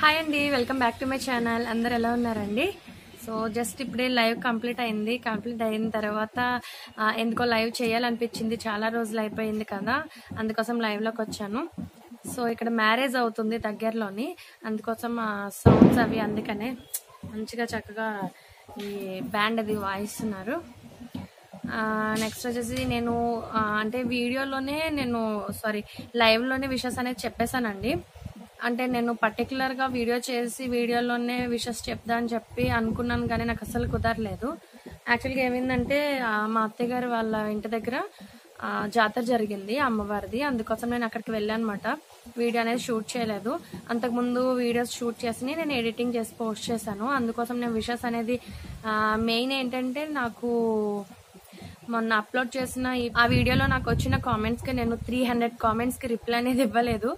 Hi అండి, welcome back to my channel. అందరు ఎలా ఉన్నారండి? సో జస్ట్ ఇప్పుడే లైవ్ కంప్లీట్ అయింది. కంప్లీట్ అయిన తర్వాత ఎందుకో లైవ్ చేయాలనిపించింది. చాలా రోజులు అయిపోయింది కదా, అందుకోసం లైవ్లోకి వచ్చాను. సో ఇక్కడ మ్యారేజ్ అవుతుంది దగ్గరలోని, అందుకోసం సౌండ్స్ అవి అందుకనే మంచిగా చక్కగా ఈ బ్యాండ్ అది వాయిస్తున్నారు. నెక్స్ట్ వచ్చేసి నేను అంటే వీడియోలోనే లైవ్లోనే విషెస్ అనేది చెప్పేశానండి. అంటే నేను పర్టికులర్గా వీడియో చేసి వీడియోలోనే విషెస్ చెప్దా అని చెప్పి అనుకున్నాను, కానీ నాకు అసలు కుదరలేదు. యాక్చువల్గా ఏమైందంటే మా అత్తయ్య గారు వాళ్ళ ఇంటి దగ్గర జాతర జరిగింది అమ్మవారిది, అందుకోసం నేను అక్కడికి వెళ్ళాను అనమాట. వీడియో అనేది షూట్ చేయలేదు. అంతకుముందు వీడియోస్ షూట్ చేసి నేను ఎడిటింగ్ చేసి పోస్ట్ చేశాను. అందుకోసం నేను విషెస్ అనేది మెయిన్ ఏంటంటే, నాకు మొన్న అప్లోడ్ చేసిన ఆ వీడియోలో నాకు వచ్చిన కామెంట్స్కి నేను 300 కామెంట్స్కి రిప్లై అనేది ఇవ్వలేదు.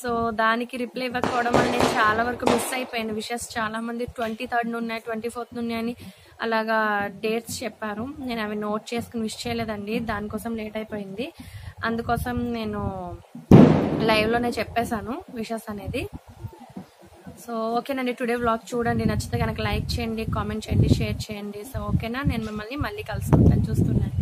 సో దానికి రిప్లై ఇవ్వకపోవడం వల్ల నేను చాలా వరకు మిస్ అయిపోయాను. విషెస్ చాలా మంది 23rd ఉన్నాయి, 24th ఉన్నాయి అని అలాగా డేట్స్ చెప్పారు. నేను అవి నోట్ చేసుకుని విష్ చేయలేదండి, దానికోసం లేట్ అయిపోయింది. అందుకోసం నేను లైవ్లోనే చెప్పేశాను విషెస్ అనేది. సో ఓకేనండి, టుడే వ్లాగ్ చూడండి, నచ్చితే కనుక లైక్ చేయండి, కామెంట్ చేయండి, షేర్ చేయండి. సో ఓకేనా, నేను మిమ్మల్ని మళ్ళీ కలుసుకుంటాను, చూస్తున్నాను.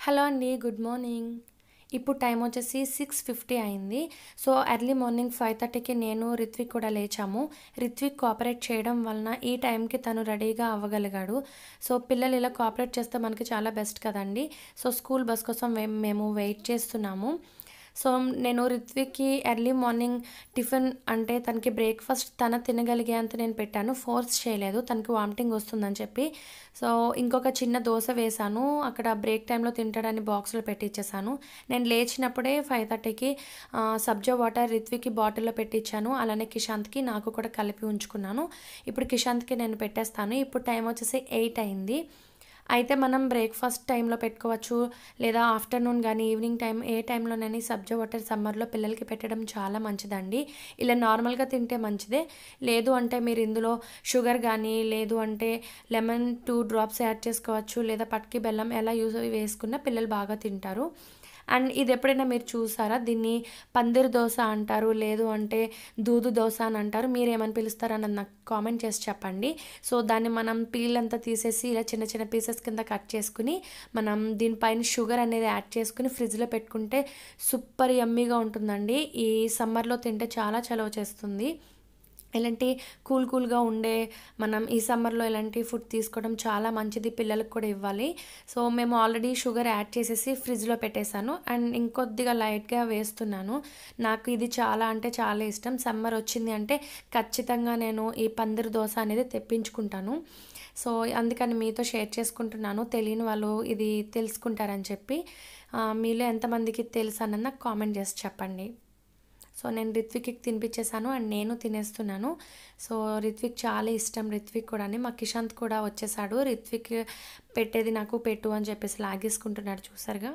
హలో అండి, గుడ్ మార్నింగ్. ఇప్పుడు టైం వచ్చేసి 6:50 అయింది. సో ఎర్లీ మార్నింగ్ 5:30కి నేను రిత్విక్ కూడా లేచాము. రిత్విక్ కోఆపరేట్ చేయడం వలన ఈ టైంకి తను రెడీగా అవ్వగలిగాడు. సో పిల్లలు ఇలా కోఆపరేట్ చేస్తే మనకి చాలా బెస్ట్ కదండి. సో స్కూల్ బస్ కోసం మేము వెయిట్ చేస్తున్నాము. సో నేను రిత్విక్కి ఎర్లీ మార్నింగ్ టిఫిన్ అంటే తనకి బ్రేక్ఫాస్ట్ తన తినగలిగేంత నేను పెట్టాను, ఫోర్స్ చేయలేదు, తనకి వామిటింగ్ వస్తుందని చెప్పి. సో ఇంకొక చిన్న దోశ వేశాను, అక్కడ బ్రేక్ టైంలో తింటాడని బాక్స్లో పెట్టించేసాను. నేను లేచినప్పుడే 5:30కి సబ్జా వాటర్ రిత్విక్కి బాటిల్లో పెట్టించాను, అలానే కిషాంత్కి నాకు కూడా కలిపి ఉంచుకున్నాను. ఇప్పుడు కిషాంత్కి నేను పెట్టేస్తాను. ఇప్పుడు టైం వచ్చేసి 8 అయింది. అయితే మనం బ్రేక్ఫాస్ట్ టైంలో పెట్టుకోవచ్చు, లేదా ఆఫ్టర్నూన్ కానీ ఈవినింగ్ టైం ఏ టైంలోనైనా సబ్జా వాటర్ సమ్మర్లో పిల్లలకి పెట్టడం చాలా మంచిదండి. ఇలా నార్మల్గా తింటే మంచిదే, లేదు అంటే మీరు ఇందులో షుగర్ కానీ లేదు అంటే లెమన్ 2 డ్రాప్స్ యాడ్ చేసుకోవచ్చు, లేదా పట్కి బెల్లం ఎలా వేసుకున్నా పిల్లలు బాగా తింటారు. అండ్ ఇది ఎప్పుడైనా మీరు చూసారా? దీన్ని పందిరి దోశ అంటారు, లేదు అంటే దూదు దోశ అని అంటారు. మీరు ఏమని పిలుస్తారు అన్నది నాకు కామెంట్ చేసి చెప్పండి. సో దాన్ని మనం పీల్ అంతా తీసేసి ఇలా చిన్న చిన్న పీసెస్ కింద కట్ చేసుకుని మనం దీనిపైన షుగర్ అనేది యాడ్ చేసుకుని ఫ్రిడ్జ్లో పెట్టుకుంటే సూపర్ యమ్మీగా ఉంటుందండి. ఈ సమ్మర్లో తింటే చాలా చలవ చేస్తుంది. ఇలాంటి కూల్గా ఉండే మనం ఈ సమ్మర్లో ఇలాంటి ఫుడ్ తీసుకోవడం చాలా మంచిది, పిల్లలకు కూడా ఇవ్వాలి. సో మేము ఆల్రెడీ షుగర్ యాడ్ చేసేసి ఫ్రిడ్జ్లో పెట్టేశాను అండ్ ఇంకొద్దిగా లైట్గా వేస్తున్నాను. నాకు ఇది చాలా అంటే చాలా ఇష్టం. సమ్మర్ వచ్చింది అంటే ఖచ్చితంగా నేను ఈ పందిరి దోశ అనేది తెప్పించుకుంటాను. సో అందుకని మీతో షేర్ చేసుకుంటున్నాను, తెలియని వాళ్ళు ఇది తెలుసుకుంటారని చెప్పి. మీలో ఎంతమందికి తెలుసు అన్నది నాకు కామెంట్ చేసి చెప్పండి. సో నేను రిత్విక్కి తినిపించేసాను అండ్ నేను తినేస్తున్నాను. సో రిత్విక్ చాలా ఇష్టం, రిత్విక్ కూడా. మా కిషాంత్ కూడా వచ్చేసాడు. రిత్విక్ పెట్టేది నాకు పెట్టు అని చెప్పేసి లాగేసుకుంటున్నాడు, చూసారుగా.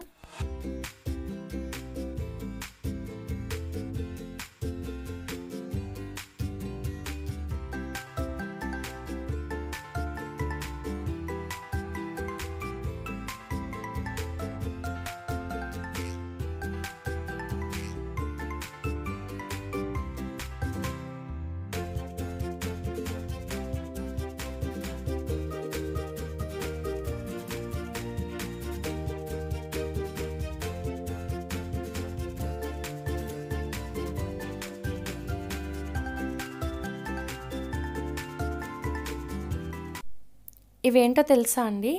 ఇవేంటో తెలుసా అండి?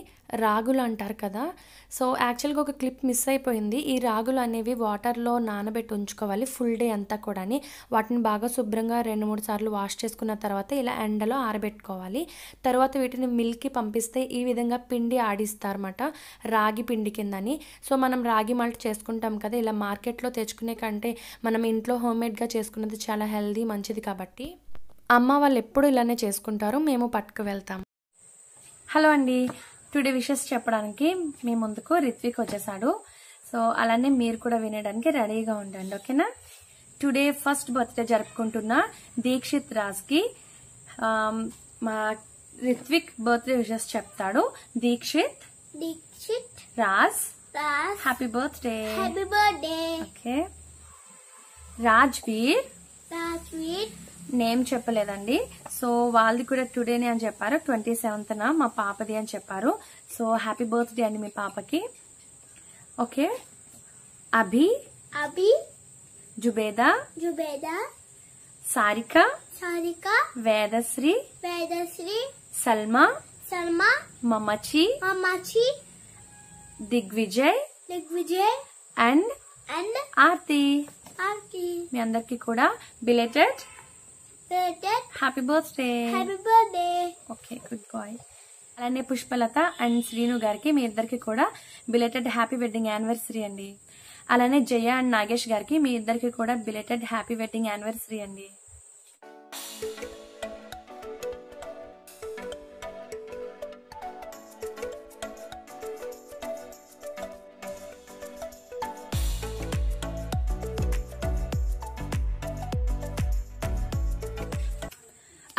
రాగులు అంటారు కదా. సో యాక్చువల్గా ఒక క్లిప్ మిస్ అయిపోయింది. ఈ రాగులు అనేవి వాటర్లో నానబెట్టి ఉంచుకోవాలి ఫుల్ డే అంతా కూడా. వాటిని బాగా శుభ్రంగా 2-3 సార్లు వాష్ చేసుకున్న తర్వాత ఇలా ఎండలో ఆరబెట్టుకోవాలి. తర్వాత వీటిని మిల్కి పంపిస్తే ఈ విధంగా పిండి ఆడిస్తారన్నమాట, రాగి పిండి కిందని. సో మనం రాగి మాల్ట్ చేసుకుంటాం కదా, ఇలా మార్కెట్లో తెచ్చుకునే కంటే మనం ఇంట్లో హోమ్మేడ్గా చేసుకున్నది చాలా హెల్దీ, మంచిది కాబట్టి అమ్మ వాళ్ళు ఎప్పుడు ఇలానే చేసుకుంటారు, మేము పట్టుకు వెళ్తాం. హలో అండి, టుడే విషెస్ చెప్పడానికి మీ ముందుకు రిత్విక్ వచ్చేసాడు. సో అలానే మీరు కూడా వినడానికి రెడీగా ఉండండి, ఓకేనా. టుడే ఫస్ట్ బర్త్డే జరుపుకుంటున్న దీక్షిత్ రాజ్కి మా రిత్విక్ బర్త్డే విషెస్ చెప్తాడు. Dikshit Raj happy birthday. Okay. Rajveer name చెప్పలేదండి, సో వాళ్ళది కూడా టుడేనే అని చెప్పారు. 27th మా పాపది అని చెప్పారు. సో హ్యాపీ బర్త్డే అండి మీ పాపకి. ఓకే. అభి జుబేదా సారిక వేదశ్రీ సల్మా మమచి దిగ్విజయ్ అండ్ ఆర్తి. మీ అందరికి కూడా belated happy birthday. Okay, good bye. అలానే పుష్పలత అండ్ శ్రీను గారికి మీ ఇద్దరికి కూడా బిలేటెడ్ హ్యాపీ వెడ్డింగ్ యానివర్సరీ అండి. అలానే జయ అండ్ నాగేష్ గారికి మీ ఇద్దరికి కూడా బిలేటెడ్ హ్యాపీ వెడ్డింగ్ యానివర్సరీ అండి.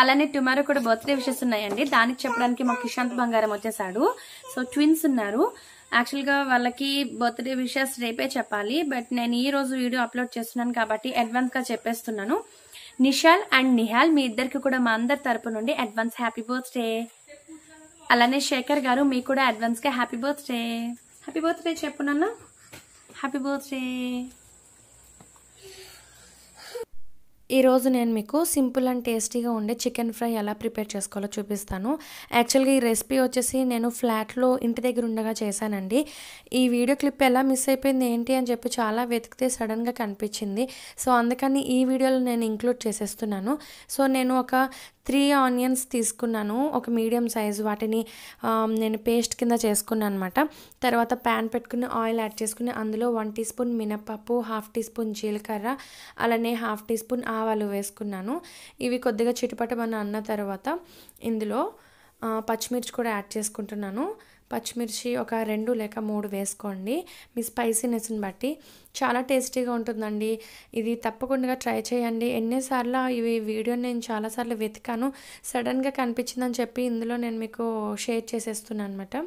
అలానే టుమారో కూడా బర్త్డే విషెస్ ఉన్నాయండి, దానికి చెప్పడానికి మా కిషాంత్ బంగారం వచ్చేసాడు. సో ట్విన్స్ ఉన్నారు. యాక్చువల్గా వాళ్ళకి బర్త్డే విషెస్ రేపే చెప్పాలి, బట్ నేను ఈ రోజు వీడియో అప్లోడ్ చేస్తున్నాను కాబట్టి అడ్వాన్స్ గా చెప్పేస్తున్నాను. నిషాల్ అండ్ నిహాల్ మీ ఇద్దరికి కూడా మా అందరి తరపు నుండి అడ్వాన్స్ హ్యాపీ బర్త్డే. అలానే శేఖర్ గారు మీకు కూడా అడ్వాన్స్ గా హ్యాపీ బర్త్డే. హ్యాపీ బర్త్డే చెప్పు నాన్న. Happy birthday. ఈరోజు నేను మీకు సింపుల్ అండ్ టేస్టీగా ఉండే చికెన్ ఫ్రై ఎలా ప్రిపేర్ చేసుకోవాలో చూపిస్తాను. యాక్చువల్గా ఈ రెసిపీ వచ్చేసి నేను ఫ్లాట్లో ఇంటి దగ్గర ఉండగా చేశానండి. ఈ వీడియో క్లిప్ ఎలా మిస్ అయిపోయింది ఏంటి అని చెప్పి చాలా వెతికితే సడన్గా కనిపించింది. సో అందుకని ఈ వీడియోలో నేను ఇంక్లూడ్ చేసేస్తున్నాను. సో నేను ఒక 3 ఆనియన్స్ తీసుకున్నాను, ఒక మీడియం సైజు. వాటిని నేను పేస్ట్ కింద చేసుకున్నాను అనమాట. తర్వాత ప్యాన్ పెట్టుకుని ఆయిల్ యాడ్ చేసుకుని అందులో 1 టీ స్పూన్ మినపప్పు, 1/2 టీ స్పూన్ జీలకర్ర, అలానే 1/2 టీ స్పూన్ ఆవాలు వేసుకున్నాను. ఇవి కొద్దిగా చిటపటమని అన్న తర్వాత ఇందులో పచ్చిమిర్చి కూడా యాడ్ చేసుకుంటున్నాను. పచ్చిమిర్చి ఒక 2 లేక 3 వేసుకోండి మీ స్పైసీనెస్ని బట్టి. చాలా టేస్టీగా ఉంటుందండి, ఇది తప్పకుండా ట్రై చేయండి. ఎన్నిసార్లు ఇవి వీడియో నేను చాలాసార్లు వెతికాను, సడన్గా కనిపించిందని చెప్పి ఇందులో నేను మీకు షేర్ చేసేస్తున్నాను అనమాట.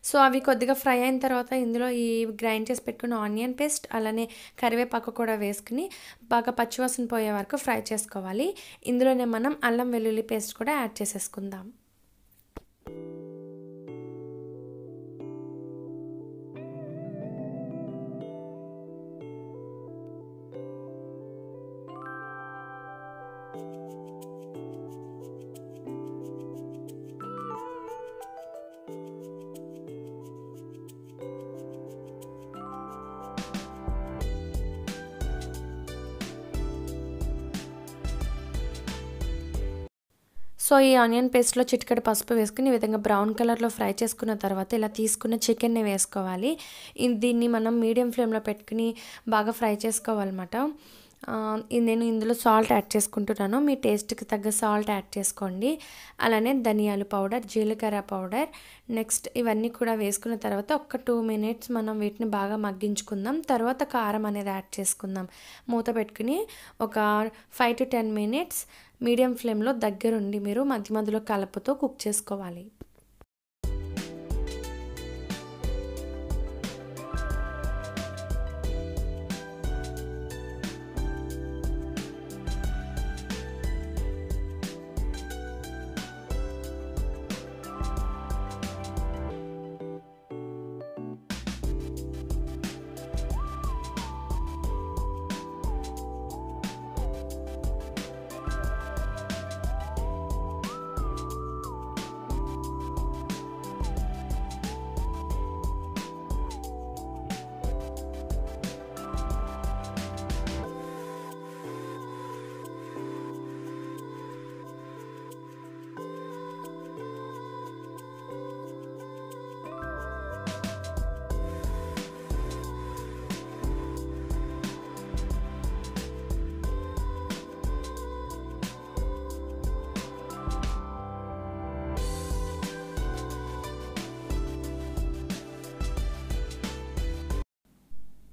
సో అవి కొద్దిగా ఫ్రై అయిన తర్వాత ఇందులో ఈ గ్రైండ్ చేసి పెట్టుకున్న ఆనియన్ పేస్ట్, అలానే కరివేపాకు కూడా వేసుకుని బాగా పచ్చివాసన పోయే వరకు ఫ్రై చేసుకోవాలి. ఇందులోనే మనం అల్లం వెల్లుల్లి పేస్ట్ కూడా యాడ్ చేసేసుకుందాం. సో ఈ ఆనియన్ పేస్ట్లో చిటికెడు పసుపు వేసుకుని ఈ విధంగా బ్రౌన్ కలర్లో ఫ్రై చేసుకున్న తర్వాత ఇలా తీసుకున్న చికెన్ని వేసుకోవాలి. దీన్ని మనం మీడియం ఫ్లేమ్లో పెట్టుకుని బాగా ఫ్రై చేసుకోవాలన్నమాట. నేను ఇందులో సాల్ట్ యాడ్ చేసుకుంటున్నాను, మీ టేస్ట్కి తగ్గ సాల్ట్ యాడ్ చేసుకోండి. అలానే ధనియాల పౌడర్, జీలకర్ర పౌడర్, నెక్స్ట్ ఇవన్నీ కూడా వేసుకున్న తర్వాత ఒక 2 మినిట్స్ మనం వీటిని బాగా మగ్గించుకుందాం. తర్వాత కారం అనేది యాడ్ చేసుకుందాం. మూత పెట్టుకుని ఒక 5 to 10 మినిట్స్ మీడియం ఫ్లేమ్లో దగ్గరుండి మీరు మధ్య మధ్యలో కలుపుతూ కుక్ చేసుకోవాలి.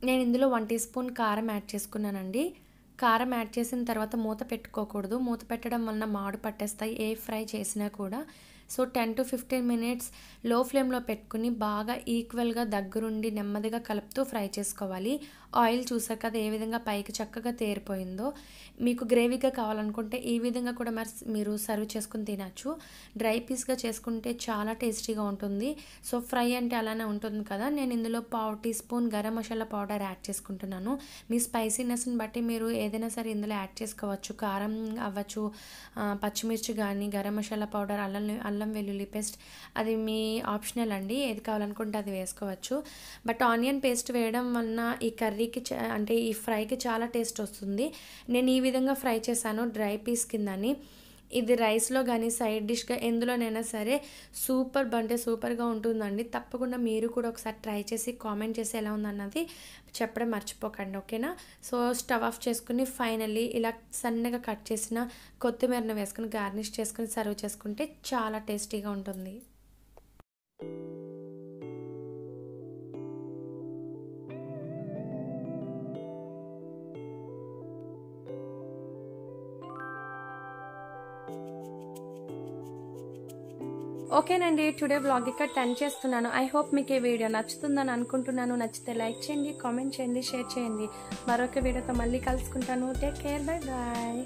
నేను ఇందులో 1 టీ స్పూన్ కారం యాడ్ చేసుకున్నానండి. కారం యాడ్ చేసిన తర్వాత మూత పెట్టుకోకూడదు. మూత పెట్టడం వలన మాడు పట్టేస్తాయి ఏ ఫ్రై చేసినా కూడా. సో 10 to 15 మినిట్స్ లో ఫ్లేమ్లో పెట్టుకుని బాగా ఈక్వల్గా దగ్గరుండి నెమ్మదిగా కలుపుతూ ఫ్రై చేసుకోవాలి. ఆయిల్ చూసారు కదా ఏ విధంగా పైకి చక్కగా తేరిపోయిందో. మీకు గ్రేవీగా కావాలనుకుంటే ఈ విధంగా కూడా మీరు సర్వ్ చేసుకుని తినచ్చు. డ్రై పీస్గా చేసుకుంటే చాలా టేస్టీగా ఉంటుంది. సో ఫ్రై అంటే అలానే ఉంటుంది కదా. నేను ఇందులో 1/2 teaspoon garam masala powder add చేసుకుంటున్నాను. మీ స్పైసీనెస్ని బట్టి మీరు ఏదైనా సరే ఇందులో యాడ్ చేసుకోవచ్చు. కారం అవ్వచ్చు, పచ్చిమిర్చి కానీ, గరం మసాలా పౌడర్, అల్లం వెల్లుల్లి పేస్ట్, అది మీ ఆప్షనల్ అండి. ఏది కావాలనుకుంటే అది వేసుకోవచ్చు. బట్ ఆనియన్ పేస్ట్ వేయడం వలన ఈ కర్రీకి అంటే ఈ ఫ్రైకి చాలా టేస్ట్ వస్తుంది. నేను ఈ విధంగా ఫ్రై చేశాను డ్రై పీస్ కిందని. ఇది రైస్లో కానీ సైడ్ డిష్గా ఎందులోనైనా సరే సూపర్ అంటే సూపర్గా ఉంటుందండి. తప్పకుండా మీరు కూడా ఒకసారి ట్రై చేసి కామెంట్ చేసి ఎలా ఉందన్నది చెప్పడం మర్చిపోకండి, ఓకేనా. సో స్టవ్ ఆఫ్ చేసుకుని ఫైనల్లీ ఇలా సన్నగా కట్ చేసిన కొత్తిమీరను వేసుకుని గార్నిష్ చేసుకుని సర్వ్ చేసుకుంటే చాలా టేస్టీగా ఉంటుంది. ఓకేనండి, టుడే వ్లాగ్ ఇక్కడ 10 చేస్తున్నాను. ఐ హోప్ మీకు ఈ వీడియో నచ్చుతుందని అనుకుంటున్నాను. నచ్చితే లైక్ చేయండి, కామెంట్ చేయండి, షేర్ చేయండి. మరొక వీడియోతో మళ్ళీ కలుసుకుంటాను. Take care, bye bye.